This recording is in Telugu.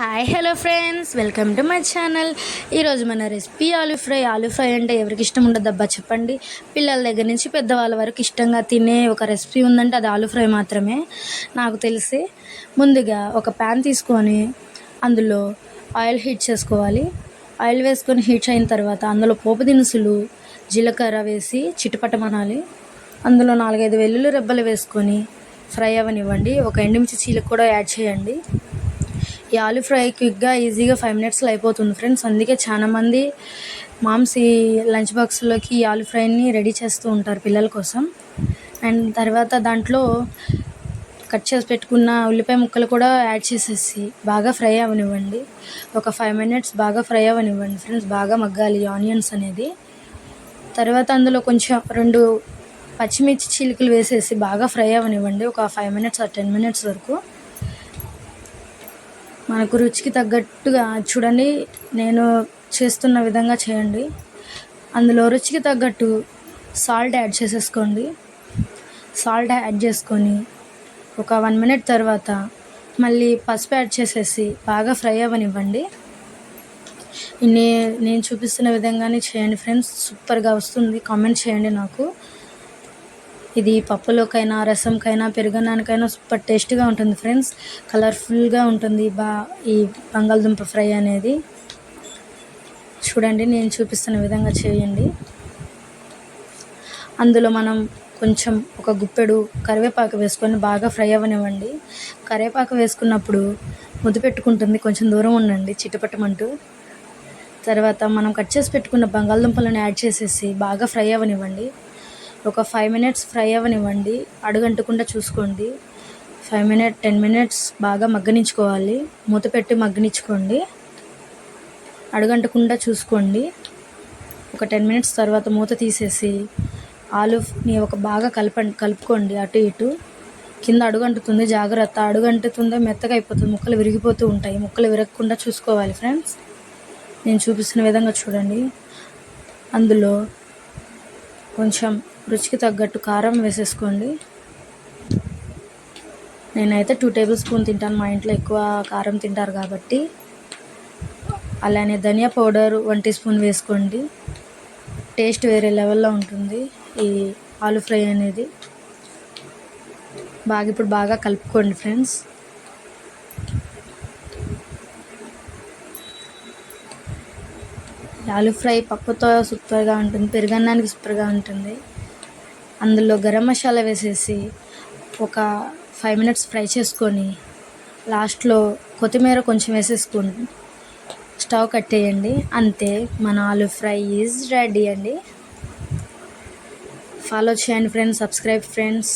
Hi hello friends, welcome to my channel. ఈరోజు మన recipe aloo fry. Aloo fry అంటే ఎవరికి ఇష్టం ఉండదు అబ్బా చెప్పండి. పిల్లల దగ్గర నుంచి పెద్దవాళ్ళ వరకు ఇష్టంగా తినే ఒక రెసిపీ ఉందంటే అది ఆలూ ఫ్రై మాత్రమే నాకు తెలిసి. ముందుగా ఒక ప్యాన్ తీసుకొని అందులో ఆయిల్ హీట్ చేసుకోవాలి. ఆయిల్ వేసుకొని హీట్ అయిన తర్వాత అందులో పోపు దినుసులు, జీలకర్ర వేసి చిటపటమనాలి. అందులో 4-5 వెల్లుల్లి రెబ్బలు వేసుకొని ఫ్రై అవ్వనివ్వండి. ఒక ఎండుమిర్చి చీలిక కూడా యాడ్ చేయండి. ఈ ఆలూ ఫ్రై క్విక్గా ఈజీగా 5 మినిట్స్లో అయిపోతుంది ఫ్రెండ్స్. అందుకే చాలామంది మామ్స్ ఈ లంచ్ బాక్స్లోకి ఈ ఆలూ ఫ్రైని రెడీ చేస్తూ ఉంటారు పిల్లల కోసం. అండ్ తర్వాత దాంట్లో కట్ చేసి పెట్టుకున్న ఉల్లిపాయ ముక్కలు కూడా యాడ్ చేసేసి బాగా ఫ్రై అవ్వనివ్వండి. ఒక 5 మినిట్స్ బాగా ఫ్రై అవ్వనివ్వండి ఫ్రెండ్స్. బాగా మగ్గాలి ఆనియన్స్ అనేది. తర్వాత అందులో కొంచెం 2 పచ్చిమిర్చి చీలికలు వేసేసి బాగా ఫ్రై అవ్వనివ్వండి. ఒక 5 మినిట్స్ ఆర్ 10 మినిట్స్ వరకు. మనకు రుచికి తగ్గట్టుగా చూడండి, నేను చేస్తున్న విధంగా చేయండి. అందులో రుచికి తగ్గట్టు సాల్ట్ యాడ్ చేసేసుకోండి. సాల్ట్ యాడ్ చేసుకొని ఒక 1 మినిట్ తర్వాత మళ్ళీ పసుపు యాడ్ చేసేసి బాగా ఫ్రై అవ్వనివ్వండి. నేను చూపిస్తున్న విధంగానే చేయండి ఫ్రెండ్స్. సూపర్గా వస్తుంది. కామెంట్ చేయండి నాకు. ఇది పప్పులోకైనా, రసంకైనా, పెరుగన్నానికైనా సూపర్ టేస్ట్గా ఉంటుంది ఫ్రెండ్స్. కలర్ఫుల్గా ఉంటుంది ఈ బంగాళదుంప ఫ్రై అనేది. చూడండి, నేను చూపిస్తున్న విధంగా చేయండి. అందులో మనం కొంచెం ఒక గుప్పెడు కరివేపాకు వేసుకొని బాగా ఫ్రై అవ్వనివ్వండి. కరివేపాకు వేసుకున్నప్పుడు ముద్దు పెట్టుకుంటుంది, కొంచెం దూరం ఉండండి చిటపటమంటూ. తర్వాత మనం కట్ చేసి పెట్టుకున్న బంగాళదుంపలను యాడ్ చేసేసి బాగా ఫ్రై అవ్వనివ్వండి. ఒక 5 మినిట్స్ ఫ్రై అవ్వనివ్వండి. అడుగంటకుండా చూసుకోండి. 10 మినిట్స్ బాగా మగ్గనించుకోవాలి. మూత పెట్టి మగ్గనించుకోండి. అడుగంటకుండా చూసుకోండి. ఒక 10 మినిట్స్ తర్వాత మూత తీసేసి ఆలూని బాగా కలుపుకోండి. అటు ఇటు కింద అడుగంటుతుంది, జాగ్రత్త. అడుగంటుతుందో మెత్తగా అయిపోతుంది, ముక్కలు విరిగిపోతూ ఉంటాయి. ముక్కలు విరగకుండా చూసుకోవాలి ఫ్రెండ్స్. నేను చూపిస్తున్న విధంగా చూడండి. అందులో కొంచెం రుచికి తగ్గట్టు కారం వేసేసుకోండి. నేనైతే 2 టేబుల్ స్పూన్ తింటాను. మా ఇంట్లో ఎక్కువ కారం తింటారు కాబట్టి. అలానే ధనియా పౌడర్ 1 టీ స్పూన్ వేసుకోండి. టేస్ట్ వేరే లెవెల్లో ఉంటుంది ఈ ఆలూ ఫ్రై అనేది. ఇప్పుడు బాగా కలుపుకోండి ఫ్రెండ్స్. ఆలూ ఫ్రై పప్పుతో సూపర్గా ఉంటుంది, పెరుగన్నానికి సూపర్గా ఉంటుంది. అందులో గరం మసాలా వేసేసి ఒక 5 మినిట్స్ ఫ్రై చేసుకొని లాస్ట్లో కొత్తిమీర కొంచెం వేసేసుకోండి. స్టవ్ కట్టేయండి. అంతే, మన ఆలూ ఫ్రై ఈజ్ రెడీ అండి. ఫాలో చేయండి ఫ్రెండ్స్, సబ్స్క్రైబ్ ఫ్రెండ్స్.